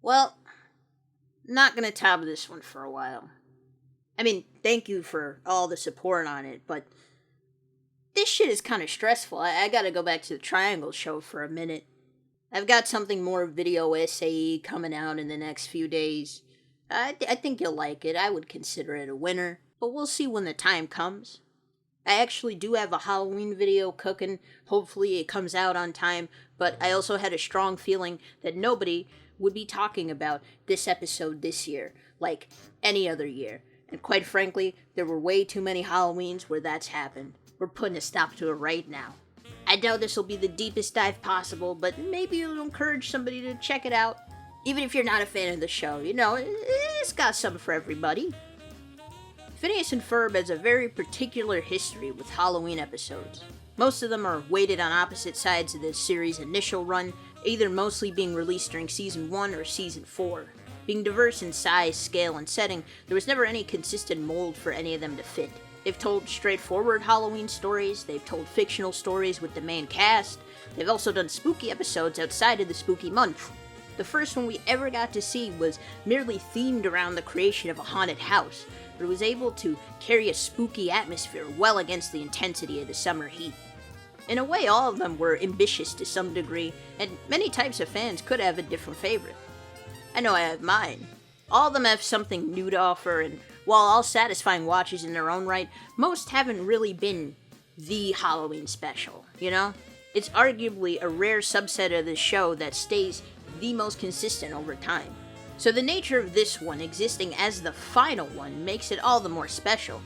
Well, not gonna top this one for a while. I mean, thank you for all the support on it, but this shit is kind of stressful. I gotta go back to the Triangle show for a minute. I've got something more video essay coming out in the next few days. I think you'll like it. I would consider it a winner, but we'll see when the time comes. I actually do have a Halloween video cooking. Hopefully it comes out on time, but I also had a strong feeling that nobody would be talking about this episode this year, like any other year. And quite frankly, there were way too many Halloweens where that's happened. We're putting a stop to it right now. I doubt this will be the deepest dive possible, but maybe it'll encourage somebody to check it out. Even if you're not a fan of the show, it's got something for everybody. Phineas and Ferb has a very particular history with Halloween episodes. Most of them are weighted on opposite sides of the series' initial run, either mostly being released during Season 1 or Season 4. Being diverse in size, scale, and setting, there was never any consistent mold for any of them to fit. They've told straightforward Halloween stories, they've told fictional stories with the main cast, they've also done spooky episodes outside of the spooky month. The first one we ever got to see was merely themed around the creation of a haunted house, but it was able to carry a spooky atmosphere well against the intensity of the summer heat. In a way, all of them were ambitious to some degree, and many types of fans could have a different favorite. I know I have mine. All of them have something new to offer, and while all satisfying watches in their own right, most haven't really been the Halloween special, It's arguably a rare subset of the show that stays the most consistent over time. So the nature of this one existing as the final one makes it all the more special.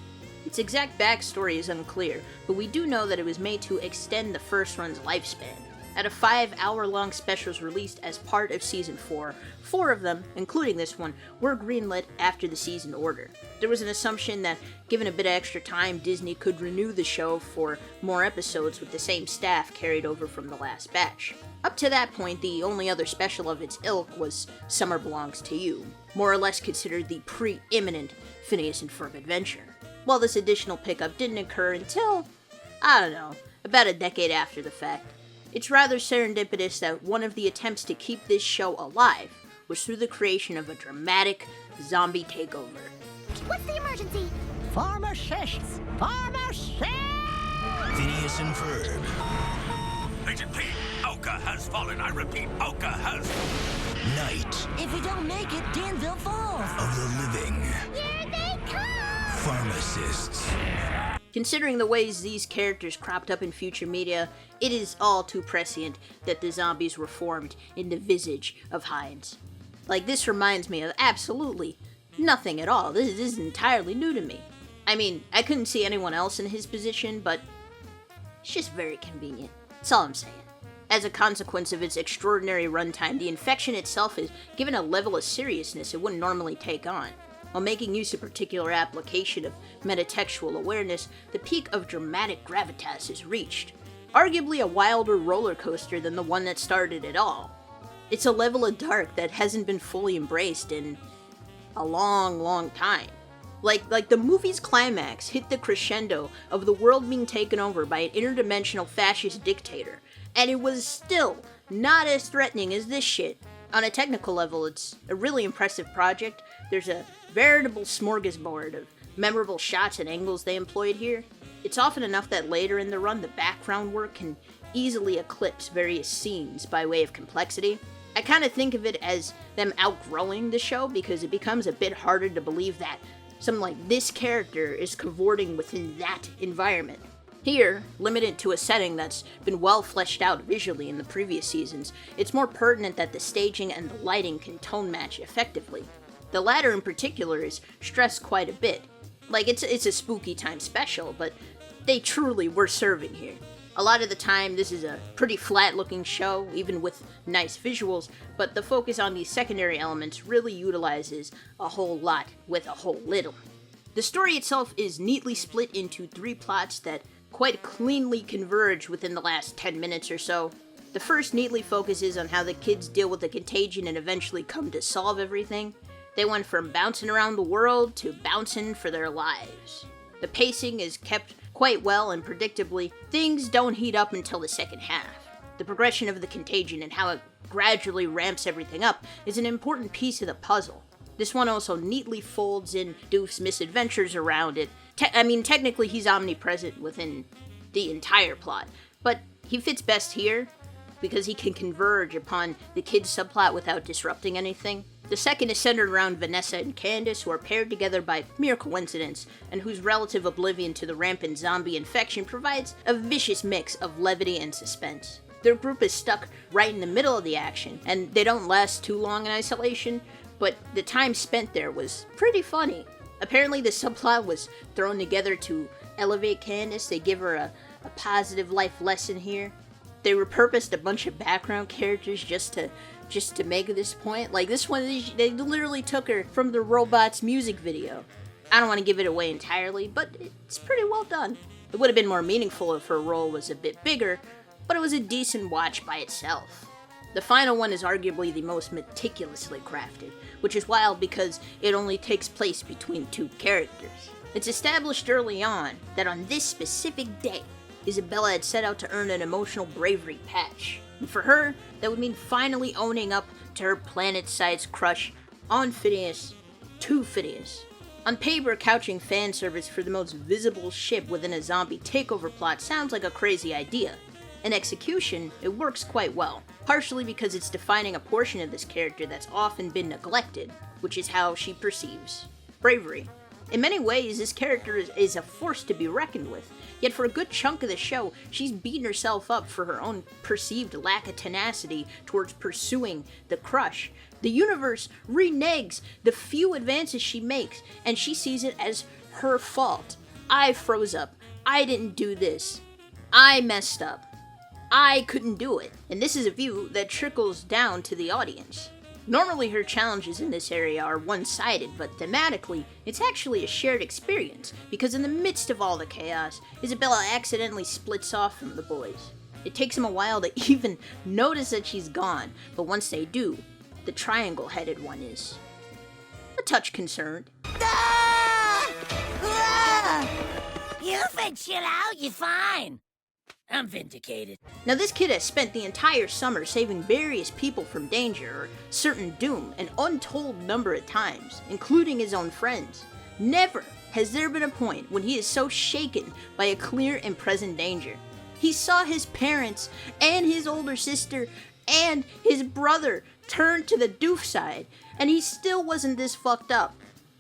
Its exact backstory is unclear, but we do know that it was made to extend the first run's lifespan. Out of 5 hour-long specials released as part of Season 4, 4 of them, including this one, were greenlit after the season order. There was an assumption that, given a bit of extra time, Disney could renew the show for more episodes with the same staff carried over from the last batch. Up to that point, the only other special of its ilk was Summer Belongs to You, more or less considered the pre-eminent Phineas and Ferb adventure. While this additional pickup didn't occur until, about a decade after the fact. It's rather serendipitous that one of the attempts to keep this show alive was through the creation of a dramatic zombie takeover. What's the emergency? Pharmacists! Pharmacists! Phineas and Ferb. Agent P, Oka has fallen. I repeat, Oka has... Night If we don't make it, Danville falls! of the Living Here they come! Pharmacists. Considering the ways these characters cropped up in future media, it is all too prescient that the zombies were formed in the visage of Hines. This reminds me of absolutely nothing at all. This is entirely new to me. I mean, I couldn't see anyone else in his position, but it's just very convenient. That's all I'm saying. As a consequence of its extraordinary runtime, the infection itself is given a level of seriousness it wouldn't normally take on. While making use of particular application of metatextual awareness, the peak of dramatic gravitas is reached. Arguably a wilder roller coaster than the one that started it all. It's a level of dark that hasn't been fully embraced in a long, long time. Like the movie's climax hit the crescendo of the world being taken over by an interdimensional fascist dictator, and it was still not as threatening as this shit. On a technical level, it's a really impressive project. There's a veritable smorgasbord of memorable shots and angles they employed here. It's often enough that later in the run, the background work can easily eclipse various scenes by way of complexity. I kind of think of it as them outgrowing the show because it becomes a bit harder to believe that something like this character is cavorting within that environment. Here, limited to a setting that's been well fleshed out visually in the previous seasons, it's more pertinent that the staging and the lighting can tone match effectively. The latter in particular is stressed quite a bit. It's a spooky time special, but they truly were serving here. A lot of the time, this is a pretty flat-looking show, even with nice visuals, but the focus on these secondary elements really utilizes a whole lot with a whole little. The story itself is neatly split into 3 plots that quite cleanly converge within the last 10 minutes or so. The first neatly focuses on how the kids deal with the contagion and eventually come to solve everything. They went from bouncing around the world to bouncing for their lives. The pacing is kept quite well, and predictably, things don't heat up until the second half. The progression of the contagion and how it gradually ramps everything up is an important piece of the puzzle. This one also neatly folds in Doof's misadventures around it. Technically he's omnipresent within the entire plot, but he fits best here because he can converge upon the kids' subplot without disrupting anything. The second is centered around Vanessa and Candace, who are paired together by mere coincidence, and whose relative oblivion to the rampant zombie infection provides a vicious mix of levity and suspense. Their group is stuck right in the middle of the action, and they don't last too long in isolation, but the time spent there was pretty funny. Apparently the subplot was thrown together to elevate Candace. They give her a positive life lesson here. They repurposed a bunch of background characters just to make this point. Like this one, they literally took her from the Robots music video. I don't want to give it away entirely, but it's pretty well done. It would have been more meaningful if her role was a bit bigger, but it was a decent watch by itself. The final one is arguably the most meticulously crafted, which is wild because it only takes place between two characters. It's established early on that on this specific day, Isabella had set out to earn an emotional bravery patch. And for her, that would mean finally owning up to her planet-sized crush on Phineas, to Phineas. On paper, couching fan service for the most visible ship within a zombie takeover plot sounds like a crazy idea. In execution, it works quite well, partially because it's defining a portion of this character that's often been neglected, which is how she perceives bravery. In many ways, this character is a force to be reckoned with, yet for a good chunk of the show, she's beaten herself up for her own perceived lack of tenacity towards pursuing the crush. The universe reneges the few advances she makes, and she sees it as her fault. I froze up. I didn't do this. I messed up. I couldn't do it. And this is a view that trickles down to the audience. Normally her challenges in this area are one-sided, but thematically, it's actually a shared experience, because in the midst of all the chaos, Isabella accidentally splits off from the boys. It takes them a while to even notice that she's gone, but once they do, the triangle-headed one is a touch concerned. Ah! Ah! You've been chill out, you're fine. I'm vindicated. Now this kid has spent the entire summer saving various people from danger or certain doom an untold number of times, including his own friends. Never has there been a point when he is so shaken by a clear and present danger. He saw his parents and his older sister and his brother turn to the doof side, and he still wasn't this fucked up.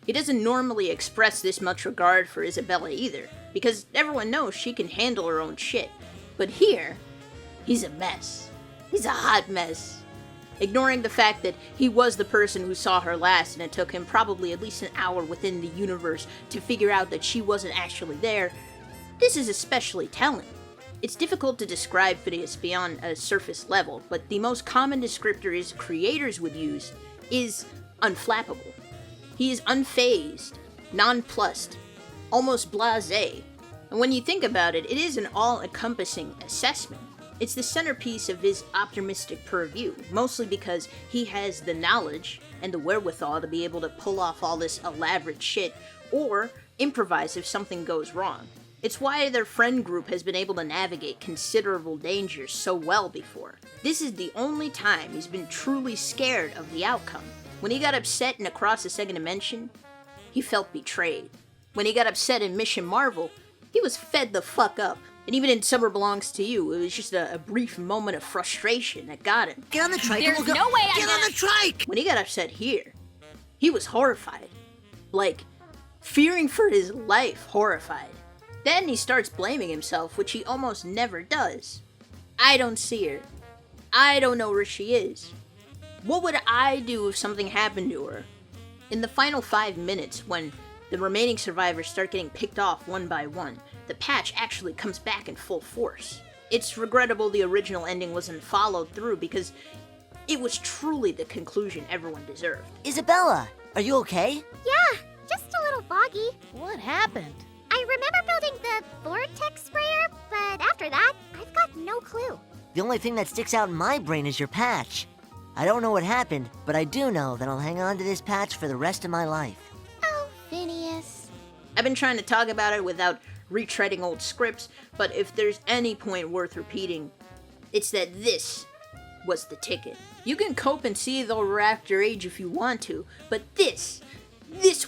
He doesn't normally express this much regard for Isabella either, because everyone knows she can handle her own shit. But here, he's a mess. He's a hot mess. Ignoring the fact that he was the person who saw her last, and it took him probably at least an hour within the universe to figure out that she wasn't actually there, this is especially telling. It's difficult to describe Phineas beyond a surface level, but the most common descriptor his creators would use is unflappable. He is unfazed, nonplussed, almost blasé. And when you think about it, it is an all-encompassing assessment. It's the centerpiece of his optimistic purview, mostly because he has the knowledge and the wherewithal to be able to pull off all this elaborate shit, or improvise if something goes wrong. It's why their friend group has been able to navigate considerable dangers so well before. This is the only time he's been truly scared of the outcome. When he got upset in Across the Second Dimension, he felt betrayed. When he got upset in Mission Marvel, he was fed the fuck up. And even in Summer Belongs to You, it was just a brief moment of frustration that got him. Get on the trike. There's no way I'm Get on the trike. When he got upset here, he was horrified. Like, fearing for his life, horrified. Then he starts blaming himself, which he almost never does. I don't see her. I don't know where she is. What would I do if something happened to her? In the final 5 minutes, when the remaining survivors start getting picked off one by one, the patch actually comes back in full force. It's regrettable the original ending wasn't followed through, because it was truly the conclusion everyone deserved. Isabella, are you okay? Yeah, just a little foggy. What happened? I remember building the vortex sprayer, but after that, I've got no clue. The only thing that sticks out in my brain is your patch. I don't know what happened, but I do know that I'll hang on to this patch for the rest of my life. Oh, Phineas. I've been trying to talk about it without retreading old scripts, but if there's any point worth repeating, It's that this was the ticket. You can cope and seethe over After Age if you want to, but this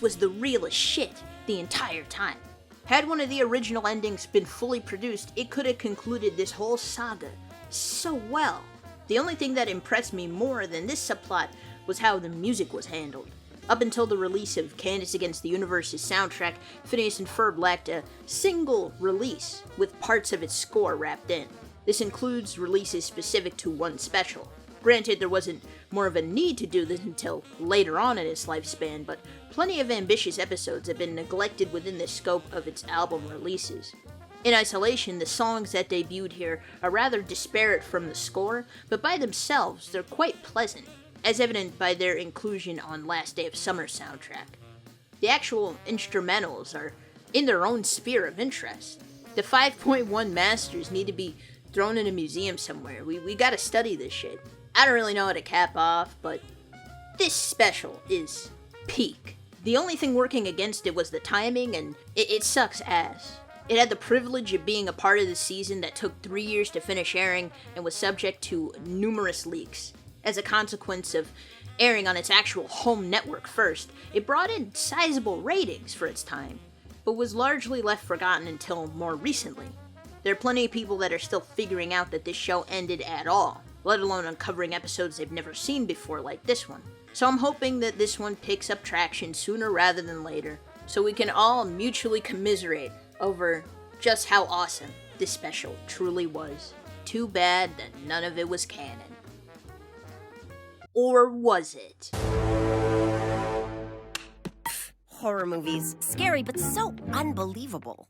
was the realest shit the entire time. Had one of the original endings been fully produced, it could have concluded this whole saga so well. The only thing that impressed me more than this subplot was how the music was handled. Up until the release of Candace Against the Universe's soundtrack, Phineas and Ferb lacked a single release with parts of its score wrapped in. This includes releases specific to one special. Granted, there wasn't more of a need to do this until later on in its lifespan, but plenty of ambitious episodes have been neglected within the scope of its album releases. In isolation, the songs that debuted here are rather disparate from the score, but by themselves, they're quite pleasant, as evident by their inclusion on Last Day of Summer soundtrack. The actual instrumentals are in their own sphere of interest. The 5.1 masters need to be thrown in a museum somewhere. We gotta study this shit. I don't really know how to cap off, but this special is peak. The only thing working against it was the timing, and it sucks ass. It had the privilege of being a part of the season that took 3 years to finish airing and was subject to numerous leaks. As a consequence of airing on its actual home network first, it brought in sizable ratings for its time, but was largely left forgotten until more recently. There are plenty of people that are still figuring out that this show ended at all, let alone uncovering episodes they've never seen before like this one. So I'm hoping that this one picks up traction sooner rather than later, so we can all mutually commiserate over just how awesome this special truly was. Too bad that none of it was canon. Or was it? Horror movies. Scary, but so unbelievable.